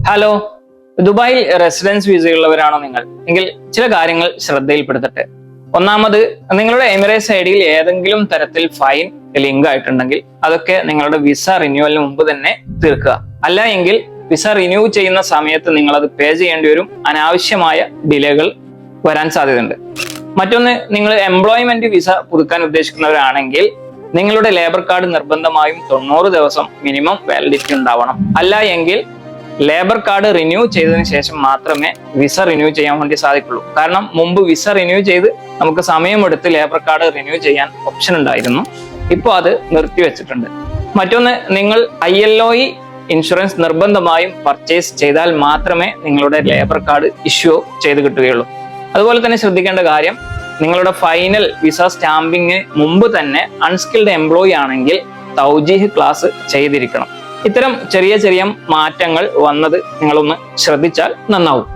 Hello, ദുബായിൽ residence വിസയുള്ളവരാണോ നിങ്ങൾ എങ്കിൽ ചില കാര്യങ്ങൾ ശ്രദ്ധയിൽപ്പെടുത്തട്ടെ. ഒന്നാമത്, നിങ്ങളുടെ എമിറേറ്റ്സ് ഐ ഡിയിൽ ഏതെങ്കിലും തരത്തിൽ ഫൈൻ ലിങ്ക് ആയിട്ടുണ്ടെങ്കിൽ അതൊക്കെ നിങ്ങളുടെ വിസ റിന്യൂവലിന് മുമ്പ് തന്നെ തീർക്കുക. അല്ല എങ്കിൽ വിസ റിന്യൂ ചെയ്യുന്ന സമയത്ത് നിങ്ങൾ അത് പേ ചെയ്യേണ്ടി വരും. അനാവശ്യമായ ഡിലേകൾ വരാൻ സാധ്യതയുണ്ട്. മറ്റൊന്ന്, നിങ്ങൾ എംപ്ലോയ്മെന്റ് വിസ പുതുക്കാൻ ഉദ്ദേശിക്കുന്നവരാണെങ്കിൽ നിങ്ങളുടെ ലേബർ കാർഡ് നിർബന്ധമായും 90 ദിവസം മിനിമം വാലിഡിറ്റി ഉണ്ടാവണം. അല്ല എങ്കിൽ ലേബർ കാർഡ് റിന്യൂ ചെയ്തതിനു ശേഷം മാത്രമേ വിസ റിന്യൂ ചെയ്യാൻ വേണ്ടി സാധിക്കുള്ളൂ. കാരണം മുമ്പ് വിസ റിന്യൂ ചെയ്ത് നമുക്ക് സമയമെടുത്ത് ലേബർ കാർഡ് റിന്യൂ ചെയ്യാൻ ഓപ്ഷൻ ഉണ്ടായിരുന്നു. ഇപ്പോൾ അത് നിർത്തിവെച്ചിട്ടുണ്ട്. മറ്റൊന്ന്, നിങ്ങൾ ILOE ഇൻഷുറൻസ് നിർബന്ധമായും പർച്ചേസ് ചെയ്താൽ മാത്രമേ നിങ്ങളുടെ ലേബർ കാർഡ് ഇഷ്യൂ ചെയ്ത് കിട്ടുകയുള്ളൂ. അതുപോലെ തന്നെ ശ്രദ്ധിക്കേണ്ട കാര്യം, നിങ്ങളുടെ ഫൈനൽ വിസ സ്റ്റാമ്പിങ്ങിന് മുമ്പ് തന്നെ അൺസ്കിൽഡ് എംപ്ലോയി ആണെങ്കിൽ തൗജീഹ് ക്ലാസ് ചെയ്തിരിക്കണം. ഇത്തരം ചെറിയ ചെറിയ മാറ്റങ്ങൾ വന്നത് നിങ്ങളൊന്ന് ശ്രദ്ധിച്ചാൽ നന്നാവും.